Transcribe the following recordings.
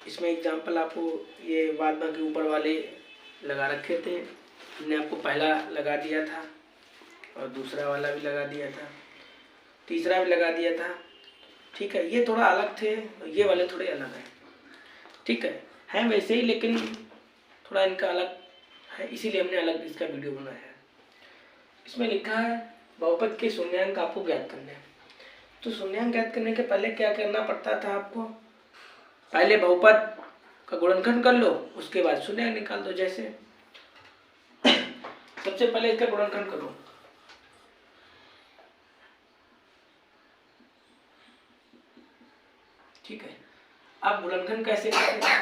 इसमें एग्जाम्पल आपको ये बाद बाकी ऊपर वाले लगा रखे थे, हमने आपको पहला लगा दिया था और दूसरा वाला भी लगा दिया था, तीसरा भी लगा दिया था। ठीक है, ये थोड़ा अलग थे और ये वाले थोड़े अलग हैं। ठीक है वैसे ही, लेकिन थोड़ा इनका अलग है, इसीलिए हमने अलग इसका वीडियो बनाया है। इसमें लिखा है बहुपद के शून्यांक आपको ज्ञात करने हैं। तो शून्यांक ज्ञात करने के पहले क्या करना पड़ता था आपको, पहले बहुपद का गुणनखंड कर लो, उसके बाद शून्यांक निकाल दो। जैसे सबसे पहले इसका गुणनखंड करो, ठीक है। अब गुणनखंड कैसे करते हैं,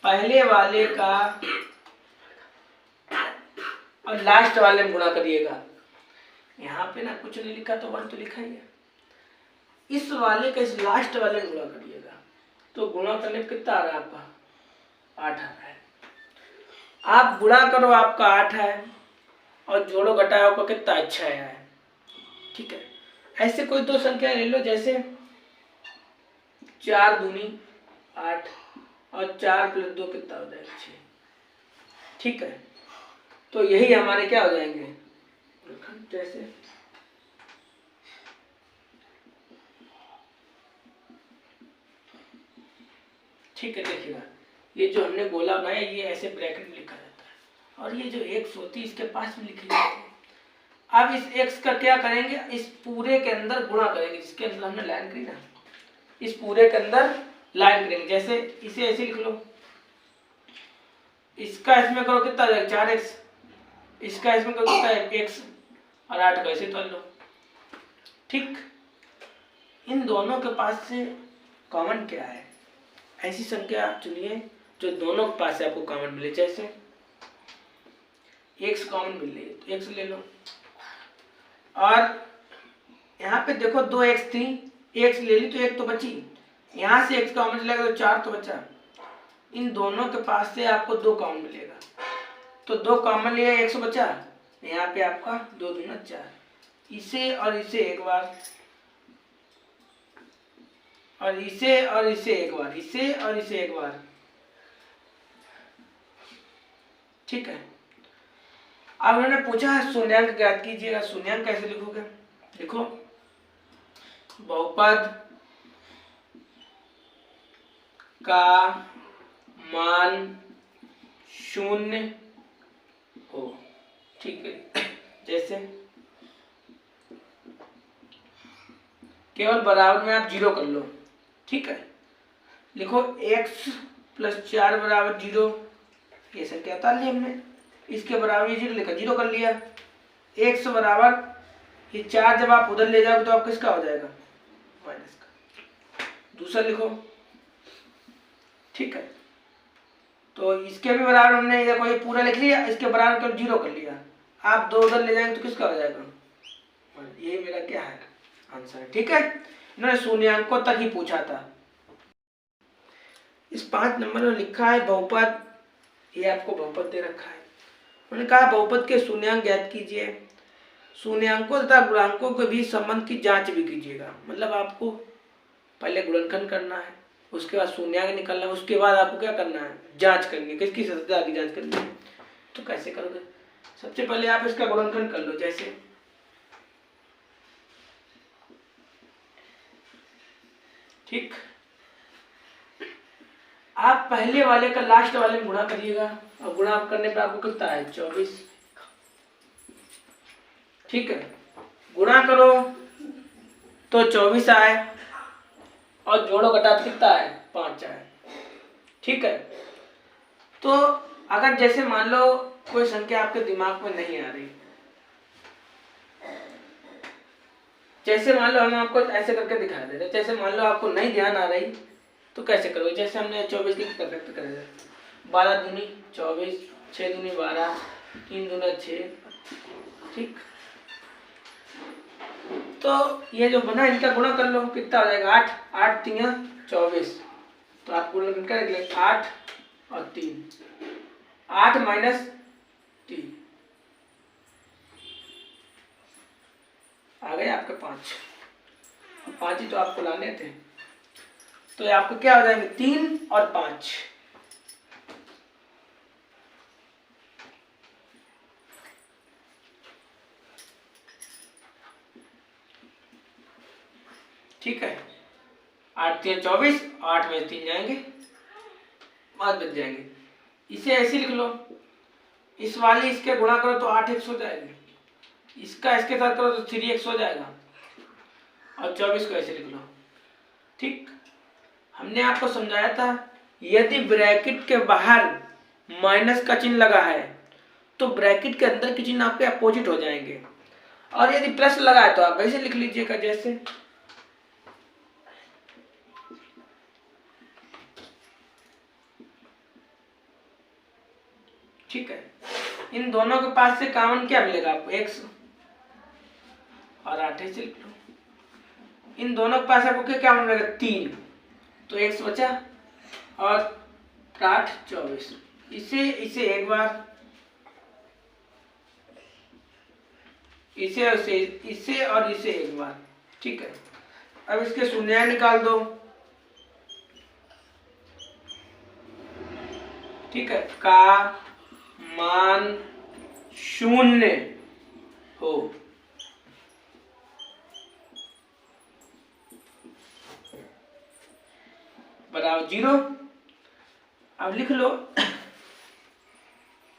पहले वाले का और लास्ट वाले में गुणा करिएगा। यहाँ पे ना कुछ नहीं लिखा तो 1 तो लिखा ही है, इस वाले का इस लास्ट वाले में गुणा करिएगा। तो गुणा करने में कितना आ रहा है आपका, 8 आ रहा है। आप गुणा करो, आपका 8 है, और जोड़ो घटाओ आपका कितना, अच्छा है। ठीक है, ऐसे कोई दो संख्या ले लो, जैसे 4 दूनी 8 और 4 + 2 कितना हो जाएगा, 6। ठीक है, तो यही हमारे क्या हो जाएंगे, जैसे ठीक है। देखिएगा, ये जो हमने गोला बनाया ये ऐसे ब्रैकेट में लिखा जाता है, और ये जो x होती है इसके पास में लिखी जाती है। अब इस x का क्या करेंगे, इस पूरे के अंदर गुणा करेंगे, जिसके अंदर हमने लाइन करी ना, इस पूरे के अंदर लाइन करेंगे। जैसे इसे ऐसे लिख लो, इसका इसमें करो कितना आ जाएगा, 4x, इसका इसमें करो कितना है, x, और 8 का ऐसे कर लो। ठीक, इन दोनों के पास से कॉमन क्या है, ऐसी संख्या चुनिए जो दोनों के पास से आपको कॉमन मिले। जैसे x कॉमन मिले तो x ले लो, और यहाँ पे देखो 2x थी, x ले ली तो 1 तो बची, यहाँ से x कॉमन चलेगा तो 4 तो बचा। इन दोनों के पास से आपको 2 कॉमन मिलेगा, तो 2 कॉमन लिया, 100 बचा, यहाँ पे आपका 2 दूना 4। इसे और इसे एक बार, और इसे और इसे एक बार, इसे और इसे एक बार। ठीक है, अब उन्होंने पूछा है शून्यांक ज्ञात कीजिएगा। शून्यांक कैसे लिखोगे, देखो बहुपद का मान 0 हो। ठीक है, जैसे केवल बराबर में आप 0 कर लो। ठीक है, लिखो x + 4 = 0, ये संख्या उतार ली हमने, इसके बराबर ये 0 लिखा, 0 कर लिया। x बराबर ये 4 जब आप उधर ले जाओगे तो आप किसका हो जाएगा, माइनस का। दूसरा लिखो, ठीक है, तो इसके भी बराबर हमने देखो ये पूरा लिख लिया, इसके बराबर केवल 0 कर लिया। आप 2 उधर ले जाएंगे तो किसका हो जाएगा, ये मेरा क्या है आंसर है। ठीक है, इन्होंने शून्यांकों तक ही पूछा था। इस 5 नंबर में लिखा है बहुपद, ये आपको बहुपद दे रखा है। उन्होंने कहा बहुपद के शून्यांक ज्ञात कीजिए, शून्यांकों तथा गुणांकों के बीच संबंध की जांच भी कीजिएगा। मतलब आपको पहले गुणनखंड करना है, उसके बाद शून्यांक निकालना है, उसके बाद आपको क्या करना है, जांच करनी है, किसकी सत्यता की जांच करनी है। तो कैसे करोगे, सबसे पहले आप इसका गुणनखंड कर लो। जैसे ठीक, आप पहले वाले का लास्ट वाले में गुणा करिएगा, और गुणा करने पे आपको कितना है, 24। ठीक है, गुणा करो तो 24 आए, और जोड़ो घटाओ कितना है, 5 आए। ठीक है, तो अगर जैसे मान लो कोई संख्या आपके दिमाग में नहीं आ रही, जैसे मान लो हम आपको ऐसे करके दिखा दे रहे, जैसे मान लो आपको नहीं ध्यान आ रही तो कैसे करोगे। जैसे हमने 24 की परफेक्ट करेगा, 12 दूनी 24, 6 दूनी 12, 3 दूना 6। ठीक, तो ये जो बना इनका गुणा कर लो, कितना हो जाएगा, 8, 8 3 24। तो आप गुणा करके 8 और 3, 8 - 3 आ गए आपके 5। 5 ही तो आपको लाने थे। तो आपको क्या हो जाएंगे 3 और 5। ठीक है, 8 3 24, 8 में 3 जाएंगे, 5 बच जाएंगे। इसे ऐसे लिख लो, इस वाली इसके गुणा करो तो 8x हो जाएगी, इसका इसके साथ करो तो 3x हो जाएगा, और 24 को ऐसे लिख लो। ठीक, हमने आपको समझाया था यदि ब्रैकेट के बाहर माइनस का चिन्ह लगा है तो ब्रैकेट के अंदर के चिन्ह आपके अपोजिट हो जाएंगे, और यदि प्लस लगा है तो आप ऐसे लिख लीजिएगा जैसे। ठीक है, इन दोनों के पास से कॉमन क्या मिलेगा आपको x, और 8 से लिख लो। इन दोनों के पास आपको क्या मिलेगा 3, तो x बचा, और 8 24। इसे एक बार, इसे और इसे एक बार। ठीक है, अब इसके शून्य निकाल दो। ठीक है, का मान 0 हो बराबर 0। अब लिख लो,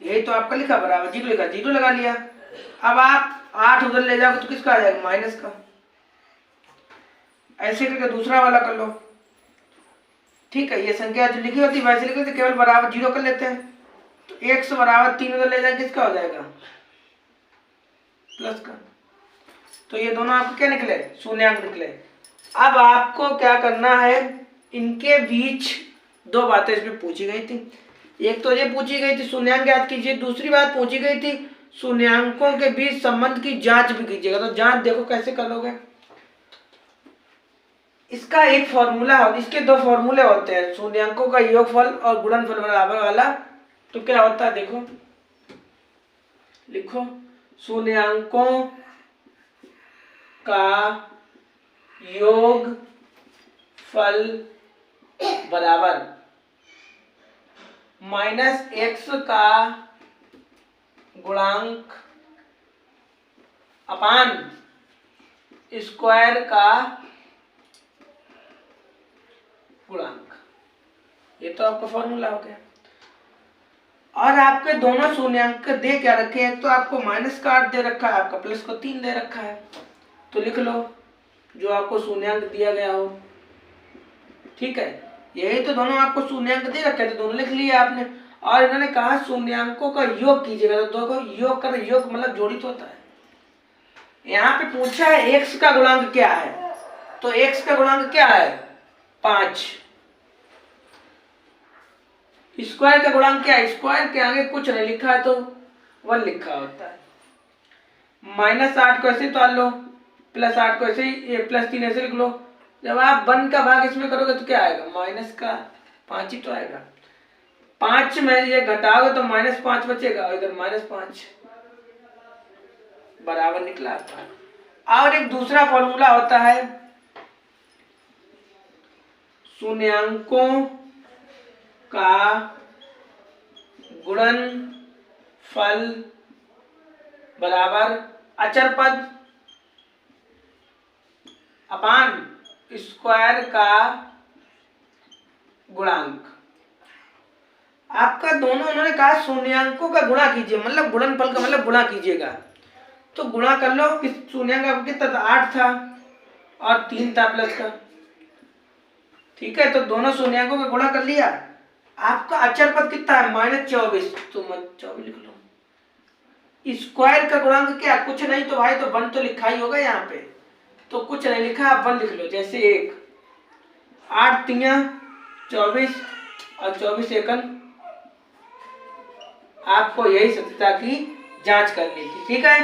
यही तो आपका लिखा बराबर 0 लिखा, 0 लगा लिया। अब आप 8 उधर ले जाओगे तो किसका आ जाएगा माइनस का, ऐसे करके दूसरा वाला कर लो। ठीक है, ये संख्या जो लिखी होती है वैसे लिखी होती, केवल बराबर 0 कर लेते हैं, तो x बराबर 3 उधर ले जाए किसका हो जाएगा प्लस का। तो ये दोनों आपको क्या निकले शून्यांक निकले। अब आपको क्या करना है, इनके बीच दो बातें इसमें पूछी गई थी। एक तो ये पूछी गई थी शून्यांक याद कीजिए, दूसरी बात पूछी गई थी शून्यांकों के बीच संबंध की जांच भी कीजिएगा। तो जांच देखो कैसे करोगे। इसका एक फॉर्मूला हो, इसके दो फॉर्मूले होते हैं, शून्यांकों का योगफल और गुणनफल बराबर वाला। तो क्या होता है देखो, लिखो शून्यांकों का योगफल बराबर माइनस x का गुणांक अपान स्क्वायर का गुणांक। ये तो आपका फॉर्मूला हो गया। और आपके दोनों शून्यांक दे क्या रखे हैं, तो आपको माइनस का 8 दे रखा है, आपका प्लस को 3 दे रखा है। तो लिख लो जो आपको शून्यांक दिया गया हो। ठीक है, यही तो दोनों आपको शून्यांक दे रखे थे, दोनों लिख लिए आपने। और इन्होंने कहा शून्यांकों का योग कीजिएगा, तो दो को योग कर, योग मतलब जोड़ित होता है। यहाँ पे पूछा है x का गुणांक क्या है, तो x का गुणांक क्या है 5। स्क्वायर का गुणांक क्या है, स्क्वायर के आगे कुछ नहीं लिखा है तो 1 लिखा होता है। माइनस 8 को ऐसे तो लो, प्लस 8 को ऐसे, प्लस 3 ऐसे लिख लो। जब आप 1 का भाग इसमें करोगे तो क्या आएगा माइनस का 5 ही तो आएगा। 5 में ये घटाओगे तो माइनस 5 बचेगा, इधर माइनस 5 बराबर निकला आपका। और एक दूसरा फॉर्मूला होता है शून्यांकों का गुणनफल बराबर अचर पद अपान स्क्वायर का गुणांक। आपका दोनों उन्होंने कहा शून्यांकों का गुणा कीजिए, मतलब गुणनफल का मतलब गुणा कीजिएगा। तो गुणा कर लो, किस शून्यांक कितना था 8 था और 3 था प्लस का। ठीक है, तो दोनों शून्यांकों का गुणा कर लिया। आपका अचर पद कितना है -24, तो 24 लिख लो। स्क्वायर का गुणांक क्या कुछ नहीं, तो भाई तो 1 तो लिखा ही होगा यहाँ पे, तो कुछ नहीं लिखा, आप 1 लिख लो। जैसे 1 8 3 24 और 24 एकन। आपको यही सत्यता की जांच करनी थी। ठीक है।